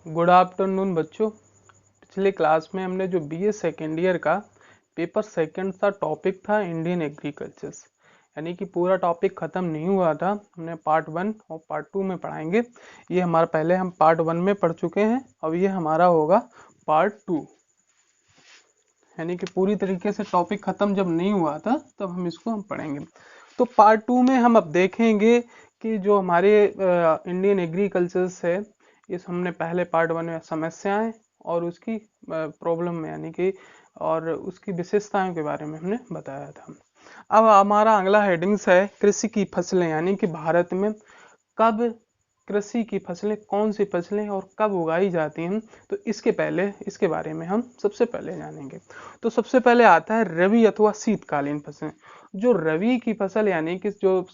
Good afternoon बच्चों। पिछले class में हमने जो बीए सेकेंड ईयर का पेपर सेकंड था टॉपिक था इंडियन एग्रीकल्चर्स, यानी कि पूरा टॉपिक खत्म नहीं हुआ था। हमने पार्ट 1 और पार्ट 2 में पढ़ाएंगे। ये हमारा पहले हम पार्ट 1 में पढ़ चुके हैं, अब ये हमारा होगा पार्ट 2, यानी कि पूरी तरीके से टॉपिक खत्म जब नहीं हुआ था तब हम इसको हम पढ़ेंगे। तो पार्ट 2 में हम अब देखेंगे कि जो हमारे इंडियन एग्रीकल्चर्स है, इस हमने पहले पार्ट 1 में समस्याएं और उसकी प्रॉब्लम में यानी कि और उसकी विशेषताओं के बारे में हमने बताया था। अब हमारा अगला हेडिंग्स है कृषि की फसलें, यानी कि भारत में कब कृषि की फसलें, कौन सी फसलें और कब उगाई जाती हैं। तो इसके बारे में हम सबसे पहले जानेंगे। तो सबसे पहले आता है रबी अथवा शीतकालीन फसलें। जो रबी की फसल यानी कि जो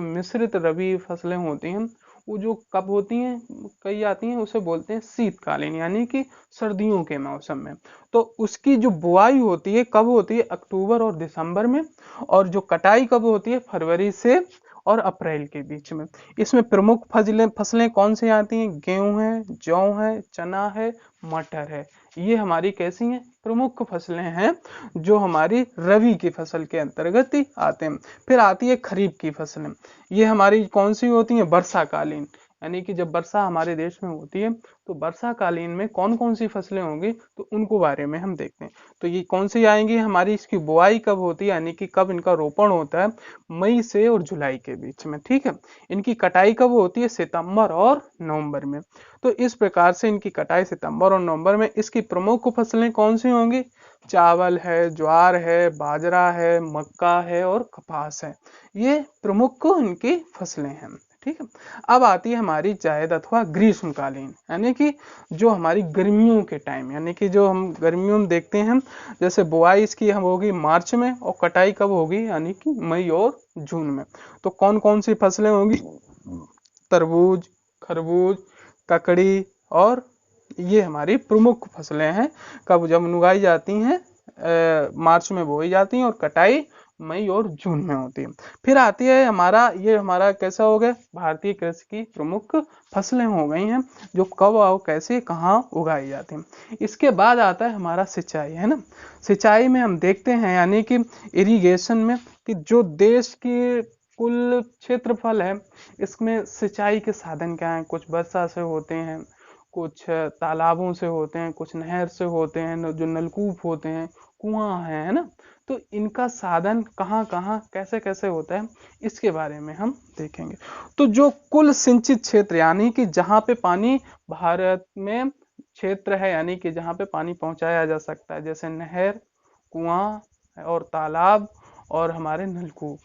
मिश्रित रबी फसलें होती हैं, वो जो कब होती हैं, कई आती हैं, उसे बोलते हैं शीतकालीन, यानी कि सर्दियों के मौसम में। तो उसकी जो बुआई होती है कब होती है, अक्टूबर और दिसंबर में, और जो कटाई कब होती है, फरवरी से और अप्रैल के बीच में। इसमें प्रमुख फसलें कौन सी आती हैं, गेहूं है, जौ है, चना है, मटर है। ये हमारी कैसी हैं, प्रमुख फसलें हैं जो हमारी रबी की फसल के अंतर्गत ही आते हैं। फिर आती है खरीफ की फसलें। ये हमारी कौन सी होती हैं, वर्षाकालीन, यानी कि जब वर्षा हमारे देश में होती है तो वर्षाकालीन में कौन कौन सी फसलें होंगी, तो उनको बारे में हम देखते हैं। तो ये कौन सी आएंगी, हमारी इसकी बुआई कब होती है, यानी कि कब इनका रोपण होता है, मई से और जुलाई के बीच में, ठीक है। इनकी कटाई कब होती है, सितंबर और नवंबर में। तो इस प्रकार से इनकी कटाई सितंबर और नवंबर में। इसकी प्रमुख फसलें कौन सी होंगी, चावल है, ज्वार है, बाजरा है, मक्का है और कपास है। ये प्रमुख इनकी फसलें हैं, ठीक है। अब आती है हमारी जायद अथवा ग्रीष्मकालीन, यानी कि जो हमारी गर्मियों के टाइम, यानी कि जो हम गर्मियों में देखते हैं, जैसे बुआई इसकी हम होगी मार्च में और कटाई कब होगी, यानी कि मई और जून में। तो कौन कौन सी फसलें होंगी, तरबूज, खरबूज, ककड़ी, और ये हमारी प्रमुख फसलें हैं। कब जब उगाई जाती हैं, मार्च में बोई जाती हैं और कटाई मई और जून में होती है। फिर आती है हमारा कैसा हो गया, भारतीय कृषि की प्रमुख फसलें हो गई हैं, जो कब और कैसे कहाँ उगाई जाती हैं। इसके बाद आता है हमारा सिंचाई, है ना। सिंचाई में हम देखते हैं, यानी कि इरिगेशन में, कि जो देश की कुल क्षेत्रफल है, इसमें सिंचाई के साधन क्या हैं। कुछ वर्षा से होते हैं, कुछ तालाबों से होते हैं, कुछ नहर से होते हैं, जो नलकूप होते हैं, कुआं है ना। तो इनका साधन कहाँ कहाँ कैसे कैसे होता है, इसके बारे में हम देखेंगे। तो जो कुल सिंचित क्षेत्र, यानी कि जहाँ पे पानी भारत में क्षेत्र है, यानी कि जहाँ पे पानी पहुंचाया जा सकता है, जैसे नहर, कुआं और तालाब और हमारे नलकूप,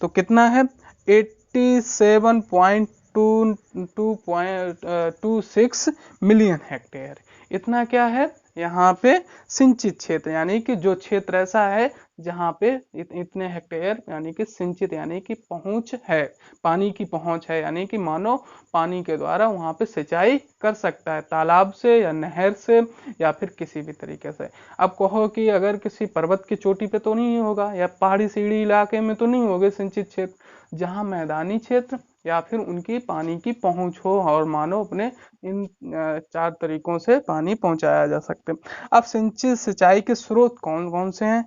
तो कितना है, 87.26 मिलियन हेक्टेयर। इतना क्या है यहाँ पे सिंचित क्षेत्र, यानी कि जो क्षेत्र ऐसा है जहाँ पे इतने हेक्टेयर यानी कि सिंचित, यानी कि पहुंच है, पानी की पहुंच है, यानी कि मानो पानी के द्वारा वहां पे सिंचाई कर सकता है, तालाब से या नहर से या फिर किसी भी तरीके से। अब कहो कि अगर किसी पर्वत की चोटी पे तो नहीं होगा, या पहाड़ी सीढ़ी इलाके में तो नहीं होगा सिंचित क्षेत्र। जहाँ मैदानी क्षेत्र या फिर उनकी पानी की पहुंच हो और मानो अपने इन चार तरीकों से पानी पहुंचाया जा सकते। अब सिंचित सिंचाई के स्रोत कौन कौन से हैं,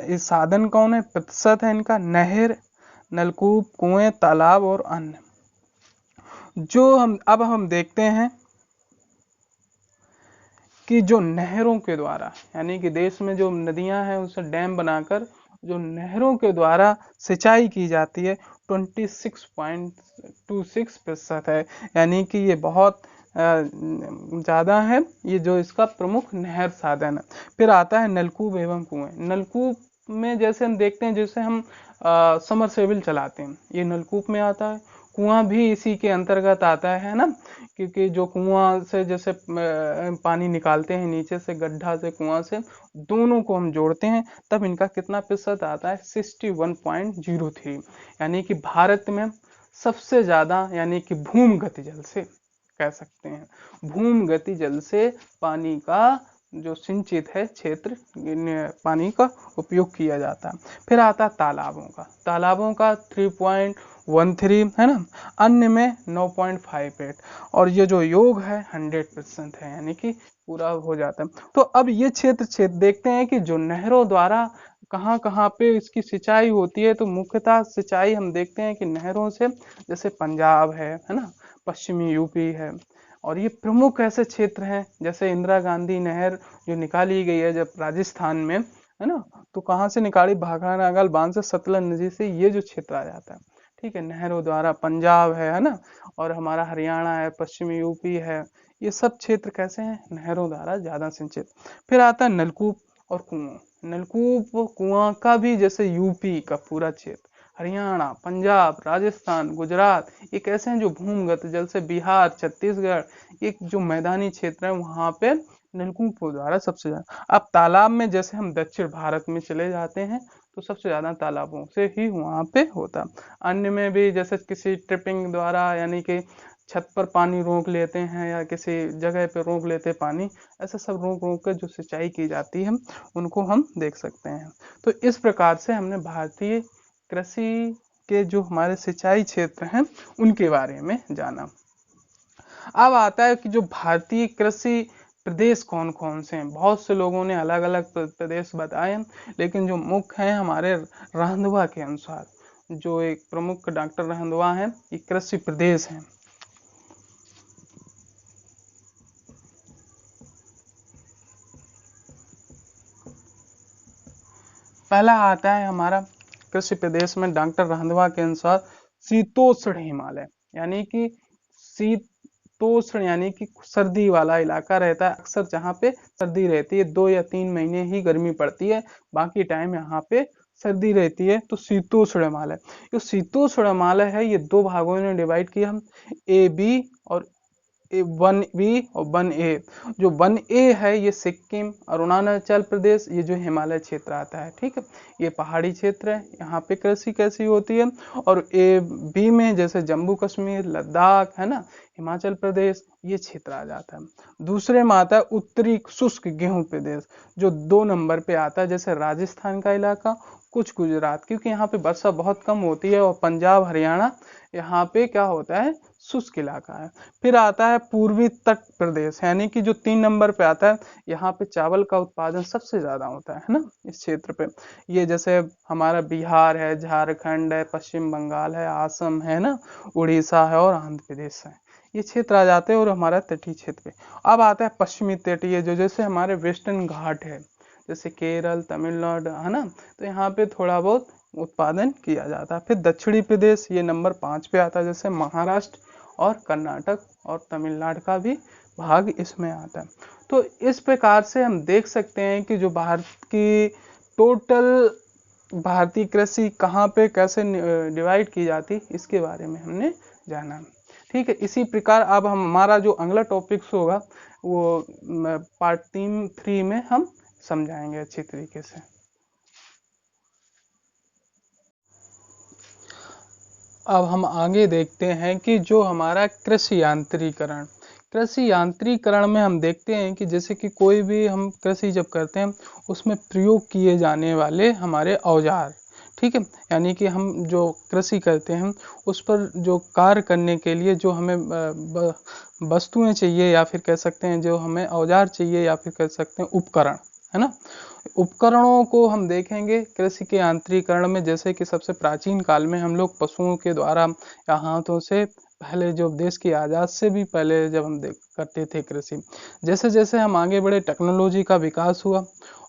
इस साधन कौन है, प्रतिशत है इनका, नहर, नलकूप, कुएं, तालाब और अन्य। जो हम देखते हैं कि जो नहरों के द्वारा, यानी कि देश में जो नदियां हैं उनसे डैम बनाकर जो नहरों के द्वारा सिंचाई की जाती है, 26.26% है, यानी कि ये बहुत ज़्यादा है। ये जो इसका प्रमुख नहर साधन है। फिर आता है नलकूप एवं कुएं। नलकूप में जैसे हम देखते हैं, जैसे हम समरसेबिल चलाते हैं, ये नलकूप में आता है। कुआं भी इसी के अंतर्गत आता है ना, क्योंकि जो कुआं से जैसे पानी निकालते हैं नीचे से, गड्ढा से, कुआं से, दोनों को हम जोड़ते हैं, तब इनका कितना प्रतिशत आता है, 61.03। यानी कि भारत में सबसे ज्यादा, यानी कि भूमगत जल से कह सकते हैं, भूमगत जल से पानी का जो सिंचित है क्षेत्र पानी का उपयोग किया जाता है। फिर आता है तालाबों का 3.13 है ना, अन्य में 9.58, और ये जो योग है 100% है, यानी कि पूरा हो जाता है। तो अब ये क्षेत्र देखते हैं कि जो नहरों द्वारा कहाँ कहाँ पे इसकी सिंचाई होती है। तो मुख्यतः सिंचाई हम देखते हैं कि नहरों से, जैसे पंजाब है ना, पश्चिमी यूपी है, और ये प्रमुख ऐसे क्षेत्र हैं। जैसे इंदिरा गांधी नहर जो निकाली गई है जब राजस्थान में, है ना, तो कहाँ से निकाली, भाखड़ा नागल बांध से, सतलज नदी से, ये जो क्षेत्र आ जाता है। ठीक है, नहरों द्वारा पंजाब है ना, और हमारा हरियाणा है, पश्चिमी यूपी है, ये सब क्षेत्र कैसे हैं, नहरों द्वारा ज्यादा सिंचित। फिर आता है नलकूप और कुआं। नलकूप और कुआं का भी, जैसे यूपी का पूरा क्षेत्र, हरियाणा, पंजाब, राजस्थान, गुजरात, ये कैसे हैं जो भूमिगत जल से, बिहार, छत्तीसगढ़, ये जो मैदानी क्षेत्र है वहां पे नलकूपों द्वारा सबसे ज्यादा। अब तालाब में जैसे हम दक्षिण भारत में चले जाते हैं तो सबसे ज्यादा तालाबों से ही वहां पे होता। अन्य में भी जैसे किसी ट्रिपिंग द्वारा, यानी कि छत पर पानी रोक लेते हैं या किसी जगह पे रोक लेते हैं पानी, ऐसा सब रोक रोक कर जो सिंचाई की जाती है उनको हम देख सकते हैं। तो इस प्रकार से हमने भारतीय कृषि के जो हमारे सिंचाई क्षेत्र हैं उनके बारे में जाना। अब आता है कि जो भारतीय कृषि प्रदेश कौन कौन से हैं। बहुत से लोगों ने अलग अलग प्रदेश बताए हैं, लेकिन जो मुख्य हैं हमारे रंधवा के अनुसार, जो एक प्रमुख डॉक्टर रंधवा हैं, ये कृषि प्रदेश हैं। पहला आता है हमारा कृषि प्रदेश में डॉक्टर रंधवा के अनुसार शीतोष्ण हिमालय, यानी कि शीतोष्ण यानी कि सर्दी वाला इलाका रहता है। अक्सर जहाँ पे सर्दी रहती है, 2 या 3 महीने ही गर्मी पड़ती है, बाकी टाइम यहाँ पे सर्दी रहती है। तो शीतोष्ण हिमालय, जो शीतोष्ण हिमालय है ये दो भागों में डिवाइड किया हम, ए बी और 1B और 1A। जो 1A है ये सिक्किम, अरुणाचल प्रदेश, ये जो हिमालय क्षेत्र आता है, ठीक है, ये पहाड़ी क्षेत्र है, यहाँ पे कृषि कैसी होती है। और B में जैसे जम्मू कश्मीर, लद्दाख, है ना, हिमाचल प्रदेश, ये क्षेत्र आ जाता है। दूसरे में आता है उत्तरी शुष्क गेहूं प्रदेश, जो 2 नंबर पे आता है, जैसे राजस्थान का इलाका, कुछ गुजरात, क्योंकि यहाँ पे वर्षा बहुत कम होती है, और पंजाब, हरियाणा, यहाँ पे क्या होता है, शुष्क इलाका है। फिर आता है पूर्वी तट प्रदेश, यानी कि जो 3 नंबर पे आता है, यहाँ पे चावल का उत्पादन सबसे ज्यादा होता है ना इस क्षेत्र पे। ये जैसे हमारा बिहार है, झारखंड है, पश्चिम बंगाल है, असम है ना, उड़ीसा है और आंध्र प्रदेश है, ये क्षेत्र आ जाते हैं। और हमारा तटीय क्षेत्र पे अब आता है पश्चिमी तटीय, जो जैसे हमारे वेस्टर्न घाट है, जैसे केरल, तमिलनाडु, है ना, तो यहाँ पे थोड़ा बहुत उत्पादन किया जाता है। फिर दक्षिणी प्रदेश, ये नंबर 5 पे आता है, जैसे महाराष्ट्र और कर्नाटक और तमिलनाडु का भी भाग इसमें आता है। तो इस प्रकार से हम देख सकते हैं कि जो भारत की टोटल भारतीय कृषि कहाँ पे कैसे डिवाइड की जाती, इसके बारे में हमने जाना। ठीक है, इसी प्रकार अब हम हमारा जो अगला टॉपिक्स होगा वो पार्ट 3 में हम समझाएंगे अच्छी तरीके से। अब हम आगे देखते हैं कि जो हमारा कृषि यांत्रिकरण में हम देखते हैं कि जैसे कि कोई भी हम कृषि जब करते हैं उसमें प्रयोग किए जाने वाले हमारे औजार, ठीक है, यानी कि हम जो कृषि करते हैं उस पर जो कार्य करने के लिए जो हमें वस्तुएं चाहिए, या फिर कह सकते हैं जो हमें औजार चाहिए, या फिर कह सकते हैं उपकरण, है ना, उपकरणों को हम देखेंगे कृषि के यांत्रिकरण में। जैसे कि सबसे प्राचीन काल में हम लोग पशुओं के द्वारा या हाथों से, पहले जो देश की आज़ाद से भी पहले जब हम करते थे कृषि, जैसे जैसे हम आगे बढ़े टेक्नोलॉजी का विकास हुआ,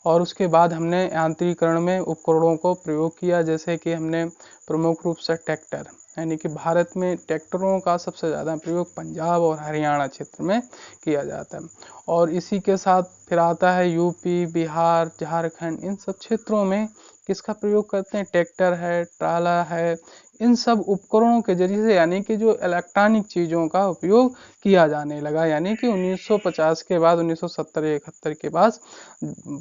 और उसके बाद हमने यांत्रिकरण में उपकरणों को प्रयोग किया। जैसे कि हमने प्रमुख रूप से ट्रैक्टर, यानी कि भारत में ट्रैक्टरों का सबसे ज़्यादा प्रयोग पंजाब और हरियाणा क्षेत्र में किया जाता है। और इसी के साथ फिर आता है यूपी, बिहार, झारखंड, इन सब क्षेत्रों में किसका प्रयोग करते हैं, ट्रैक्टर है, ट्राला है, इन सब उपकरणों के जरिए से यानी कि जो इलेक्ट्रॉनिक चीज़ों का उपयोग किया जाने लगा, यानी कि 1950 के बाद 1970-71 के बाद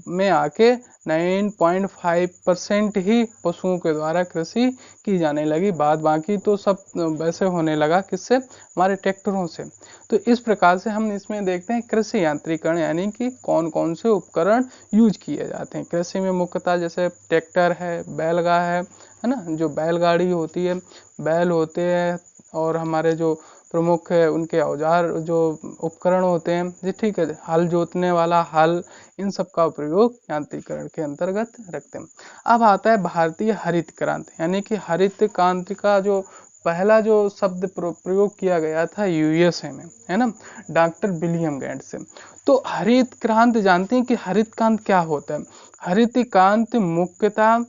में आके 9.5% ही पशुओं के द्वारा कृषि की जाने लगी। बाद बाकी तो सब वैसे होने लगा, किससे? हमारे ट्रैक्टरों से। तो इस प्रकार से हम इसमें देखते हैं कृषि यांत्रिकरण, यानी कि कौन कौन से उपकरण यूज किए जाते हैं कृषि में। मुख्यतः जैसे ट्रैक्टर है, बैलगा है ना, जो बैलगाड़ी होती है, बैल होते हैं, और हमारे जो प्रमुख है उनके औजार जो उपकरण होते हैं जी, ठीक है, हल जोतने वाला हल, इन सब का प्रयोग यांत्रिकरण के अंतर्गत रखते हैं। अब आता है भारतीय हरित क्रांति, यानी कि हरित क्रांति का जो पहला जो शब्द प्रयोग किया गया था यूएसए में, है ना, डॉक्टर विलियम गेट्स से। तो हरित क्रांति जानते हैं कि हरित क्रांति क्या होता है? हरित क्रांति मुख्यतः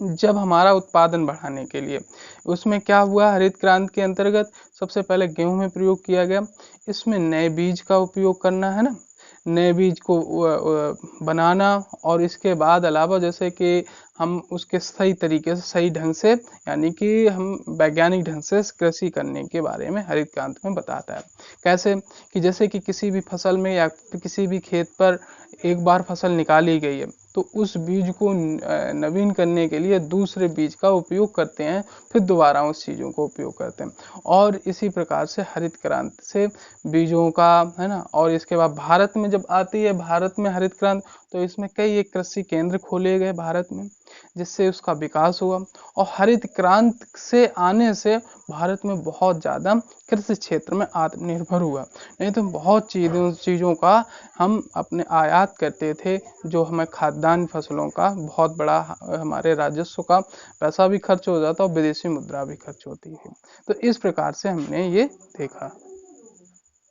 जब हमारा उत्पादन बढ़ाने के लिए, उसमें क्या हुआ, हरित क्रांति के अंतर्गत सबसे पहले गेहूं में प्रयोग किया गया। इसमें नए बीज का उपयोग करना, है ना, नए बीज को बनाना, और इसके बाद अलावा जैसे कि हम उसके सही तरीके से, सही ढंग से, यानी कि हम वैज्ञानिक ढंग से कृषि करने के बारे में हरित क्रांति में बताता है। कैसे कि जैसे कि किसी भी फसल में या किसी भी खेत पर एक बार फसल निकाली गई है, तो उस बीज को नवीन करने के लिए दूसरे बीज का उपयोग करते हैं, फिर दोबारा उस चीज़ों को उपयोग करते हैं। और इसी प्रकार से हरित क्रांति से बीजों का, है ना, और इसके बाद भारत में जब आती है, भारत में हरित क्रांति, तो इसमें कई एक कृषि केंद्र खोले गए भारत में, जिससे उसका विकास हुआ। और हरित क्रांति से आने से भारत में बहुत ज़्यादा कृषि क्षेत्र में आत्मनिर्भर हुआ। नहीं तो बहुत चीज़ों का हम अपने आयात करते थे, जो हमें खाद्यान्न फसलों का बहुत बड़ा हमारे राजस्व का पैसा भी खर्च हो जाता और विदेशी मुद्रा भी खर्च होती है। तो इस प्रकार से हमने ये देखा।